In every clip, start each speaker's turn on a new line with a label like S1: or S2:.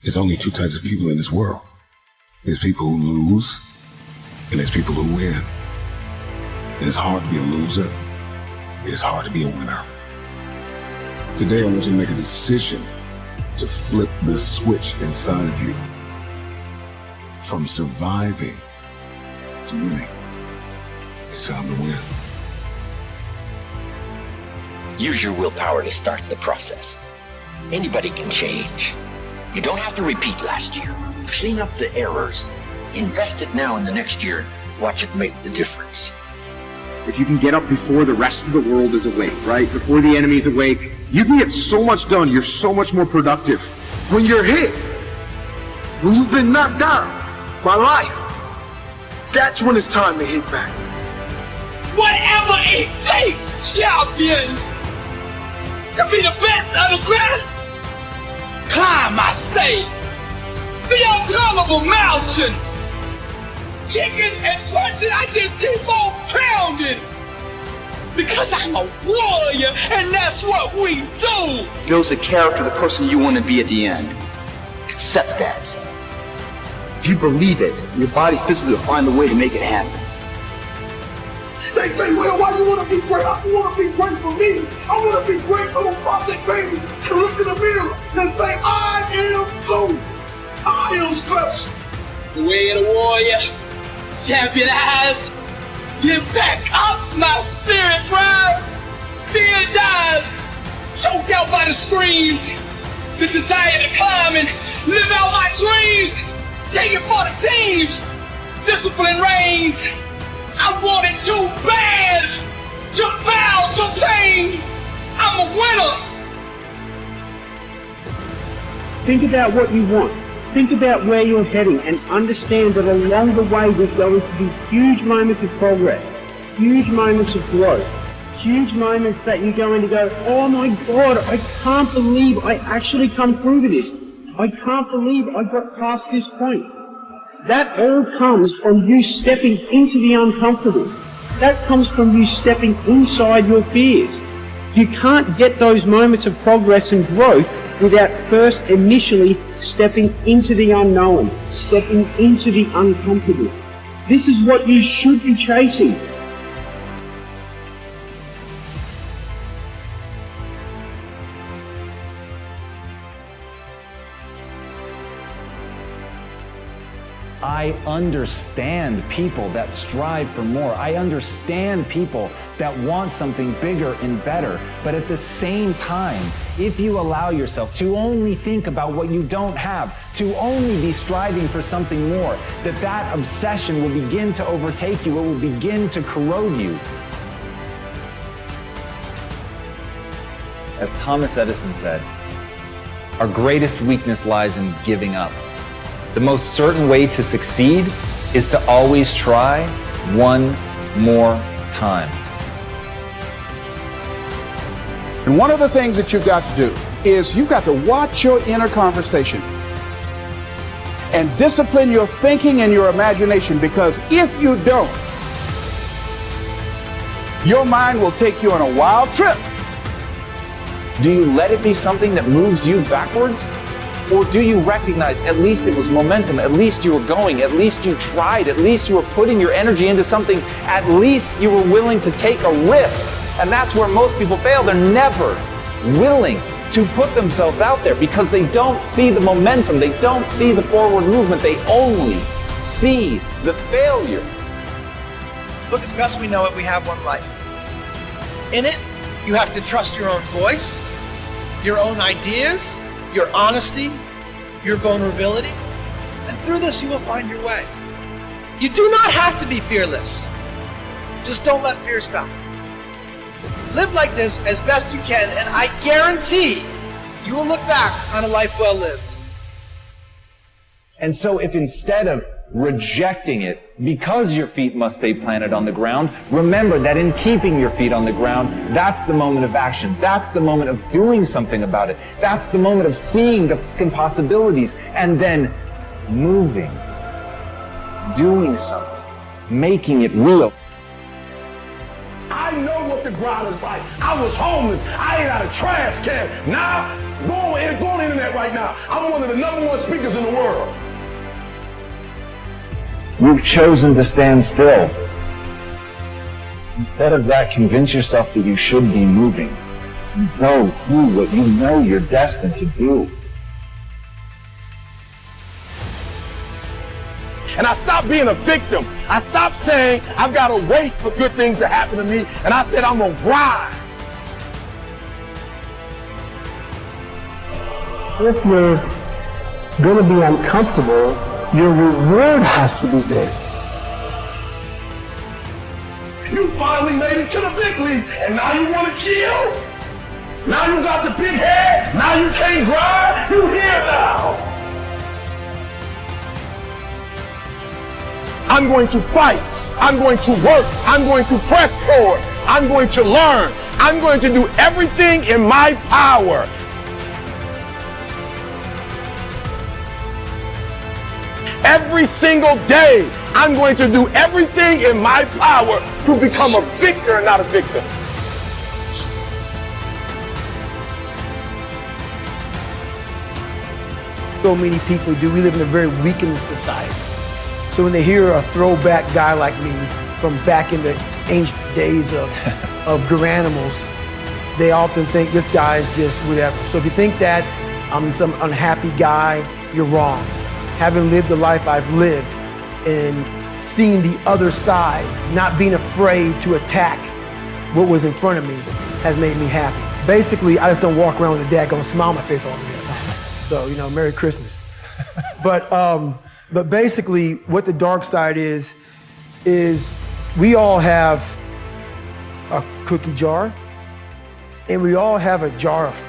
S1: There's only two types of people in this world. There's people who lose, and there's people who win. And it's hard to be a loser. It is hard to be a winner. Today, I want you to make a decision to flip the switch inside of you from surviving to winning. It's time to win.
S2: Use your willpower to start the process. Anybody can change. You don't have to repeat last year. Clean up the errors. Invest it now in the next year. Watch it make the difference.
S3: If you can get up before the rest of the world is awake, right? Before the enemy's awake, you can get so much done. You're so much more productive.
S4: When you're hit, when you've been knocked down by life, that's when it's time to hit back.
S5: Whatever it takes, champion, to be the best of the best. Climb, I say, the unclimbable mountain. Kicking and punching, I just keep on pounding. Because I'm a warrior, and that's what we do.
S6: Builds the character of the person you want to be at the end. Accept that. If you believe it, your body physically will find a way to make it happen.
S4: They say, well, why you want to be great? I want to be great for me. I want to be great so the Project Baby can look in the mirror and say, I am too. I am special.
S5: The way of the warrior, champion eyes. Get back up, my spirit rise. Fear dies, choked out by the screams. The desire to climb and live out my dreams. Take it for the team. Discipline reigns. I want it too bad to bow to pain. I'm a winner.
S3: Think about what you want. Think about where you're heading and understand that along the way there's going to be huge moments of progress, huge moments of growth, huge moments that you're going to go, oh my God, I can't believe I actually come through to this. I can't believe I got past this point. That all comes from you stepping into the uncomfortable. That comes from you stepping inside your fears. You can't get those moments of progress and growth without first initially stepping into the unknown, stepping into the uncomfortable. This is what you should be chasing.
S7: I understand people that strive for more. I understand people that want something bigger and better. But at the same time, if you allow yourself to only think about what you don't have, to only be striving for something more, that obsession will begin to overtake you. It will begin to corrode you.
S8: As Thomas Edison said, our greatest weakness lies in giving up. The most certain way to succeed is to always try one more time.
S9: And one of the things that you've got to do is you've got to watch your inner conversation and discipline your thinking and your imagination, because if you don't, your mind will take you on a wild trip.
S8: Do you let it be something that moves you backwards? Or do you recognize at least it was momentum, at least you were going, at least you tried, at least you were putting your energy into something, at least you were willing to take a risk? And that's where most people fail. They're never willing to put themselves out there because they don't see the momentum, they don't see the forward movement, they only see the failure.
S10: Look, as best we know it, we have one life. In it, you have to trust your own voice, your own ideas, your honesty, your vulnerability, and through this you will find your way. You do not have to be fearless. Just don't let fear stop. Live like this as best you can, and I guarantee you will look back on a life well lived.
S8: And so if instead of rejecting it because your feet must stay planted on the ground, remember that in keeping your feet on the ground, that's the moment of action. That's the moment of doing something about it. That's the moment of seeing the fucking possibilities and then moving, doing something, making it real.
S11: I know what the ground is like. I was homeless. I ate out of trash can. Now
S4: Go on the internet right now. I'm one of the #1 speakers in the world.
S7: You've chosen to stand still. Instead of that, convince yourself that you should be moving. Know what you know you're destined to do.
S4: And I stopped being a victim. I stopped saying I've got to wait for good things to happen to me. And I said I'm going to grind.
S3: If you're going to be uncomfortable, your reward has to be big.
S4: You finally made it to the big league, and now you want to chill? Now you got the big head? Now you can't grind? You here now. I'm going to fight. I'm going to work. I'm going to press forward. I'm going to learn. I'm going to do everything in my power. Every single day, I'm going to do everything in my power to become a victor and not a victim.
S10: So many people do. We live in a very weakened society. So when they hear a throwback guy like me from back in the ancient days of Garanimals, they often think this guy is just whatever. So if you think that I'm some unhappy guy, you're wrong. Having lived the life I've lived and seeing the other side, not being afraid to attack what was in front of me has made me happy. Basically, I just don't walk around with a daggone smile on my face all the time. So, you know, Merry Christmas. But basically, what the dark side is we all have a cookie jar, and we all have a jar of.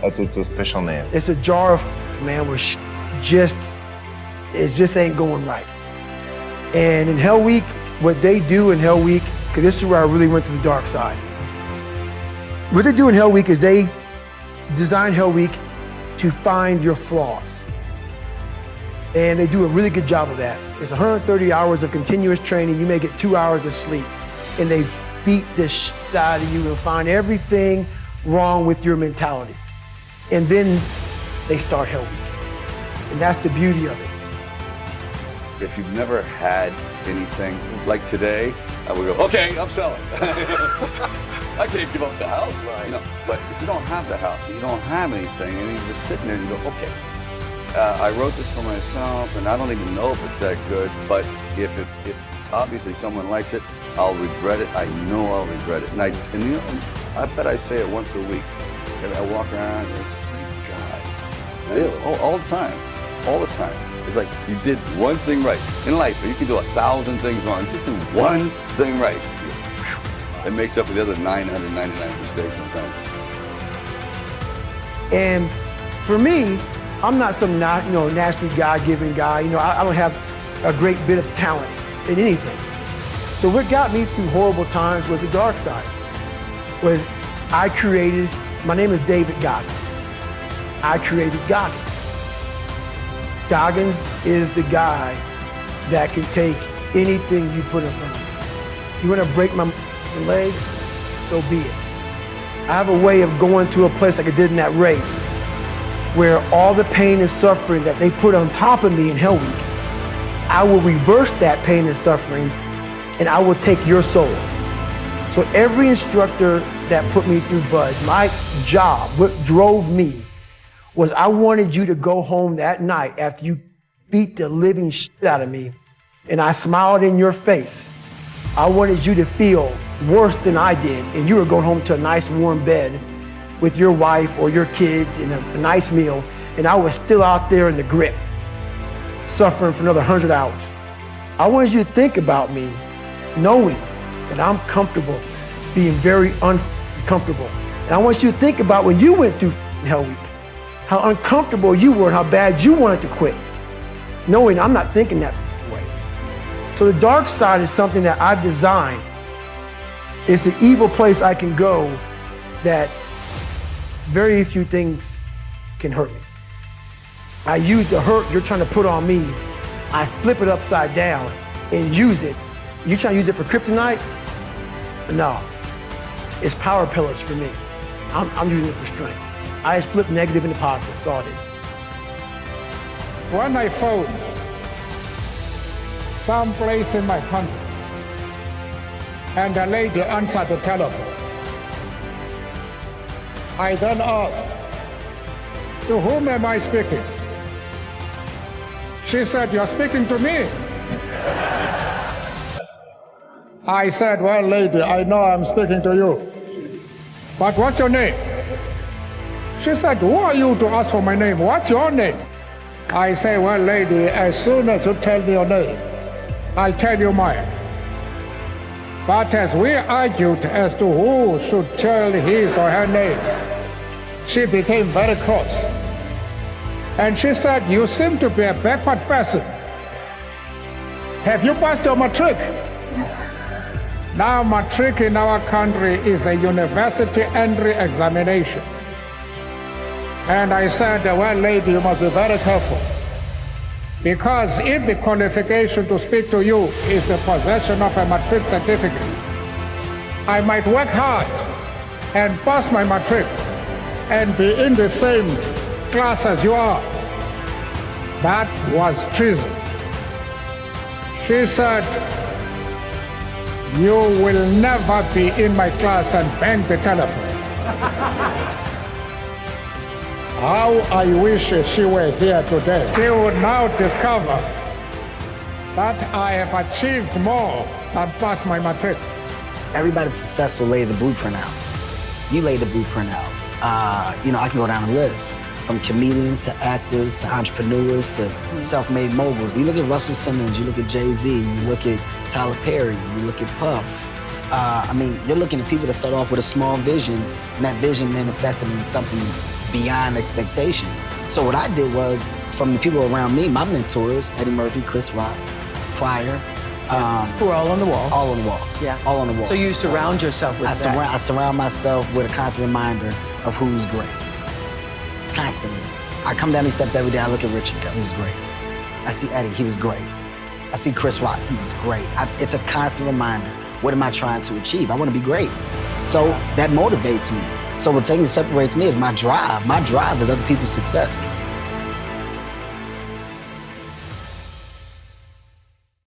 S8: That's its official name.
S10: It's a jar of, man, where it just ain't going right. And in Hell Week, what they do in Hell Week, because this is where I really went to the dark side. What they do in Hell Week is they design Hell Week to find your flaws. And they do a really good job of that. It's 130 hours of continuous training. You may get 2 hours of sleep. And they beat the shit out of you and find everything wrong with your mentality. And then they start Hell Week. And that's the beauty of it.
S11: If you've never had anything like today, I would go, okay, I'm selling. I can't give up the house, right? You know, but if you don't have the house, you don't have anything, and you're just sitting there and you go, okay. I wrote this for myself, and I don't even know if it's that good, but if obviously someone likes it, I'll regret it. I know I'll regret it. And you know, I bet I say it once a week. And I walk around and it's, thank God. Really? All the time. All the time. It's like you did one thing right. In life, you can do 1,000 things wrong. Just do one thing right. It makes up for the other 999 mistakes sometimes.
S10: And for me, I'm not some nasty God-given guy. You know, I don't have a great bit of talent in anything. So what got me through horrible times was the dark side. My name is David Goggins. I created Goggins. Goggins is the guy that can take anything you put in front of him. You want to break my legs? So be it. I have a way of going to a place like I did in that race where all the pain and suffering that they put on top of me in Hell Week, I will reverse that pain and suffering and I will take your soul. So every instructor that put me through Buzz, my job, what drove me, was I wanted you to go home that night after you beat the living shit out of me and I smiled in your face. I wanted you to feel worse than I did and you were going home to a nice warm bed with your wife or your kids and a nice meal, and I was still out there in the grip, suffering for another 100 hours. I wanted you to think about me knowing that I'm comfortable being very uncomfortable. And I want you to think about when you went through Hell Week, how uncomfortable you were and how bad you wanted to quit, knowing I'm not thinking that way. So the dark side is something that I've designed. It's an evil place I can go that very few things can hurt me. I use the hurt you're trying to put on me, I flip it upside down and use it. You trying to use it for kryptonite? No, it's power pellets for me.
S12: I'm using it for strength. I just flip negative into positive. That's all it is.
S13: When I phone someplace in my country and the lady answered the telephone, I then asked, to whom am I speaking? She said, you're speaking to me. I said, well, lady, I know I'm speaking to you, but what's your name? She said, who are you to ask for my name? What's your name? I say, well, lady, as soon as you tell me your name, I'll tell you mine. But as we argued as to who should tell his or her name, she became very cross. And she said, you seem to be a backward person. Have you passed your matric? Now, matric in our country is a university entry examination. And I said, well, lady, you must be very careful. Because if the qualification to speak to you is the possession of a matric certificate, I might work hard and pass my matric and be in the same class as you are. That was treason. She said, you will never be in my class and bang the telephone. How I wish she were here today. She would now discover that I have achieved more than pass my matric.
S14: Everybody successful lays a blueprint out. You laid the blueprint out. I can go down the list. From comedians to actors to entrepreneurs to self-made moguls. You look at Russell Simmons, you look at Jay-Z, you look at Tyler Perry, you look at Puff. You're looking at people that start off with a small vision, and that vision manifested into something beyond expectation. So what I did was, from the people around me, my mentors, Eddie Murphy, Chris Rock, Pryor.
S12: Who are all on the wall.
S14: All on the walls.
S12: Yeah.
S14: All on the walls.
S12: So you surround yourself with that.
S14: I surround myself with a constant reminder of who's great. Constantly. I come down these steps every day, I look at Richard, he was great. I see Eddie, he was great. I see Chris Rock, he was great. It's a constant reminder, what am I trying to achieve? I want to be great. So that motivates me. So what separates me is my drive. My drive is other people's success.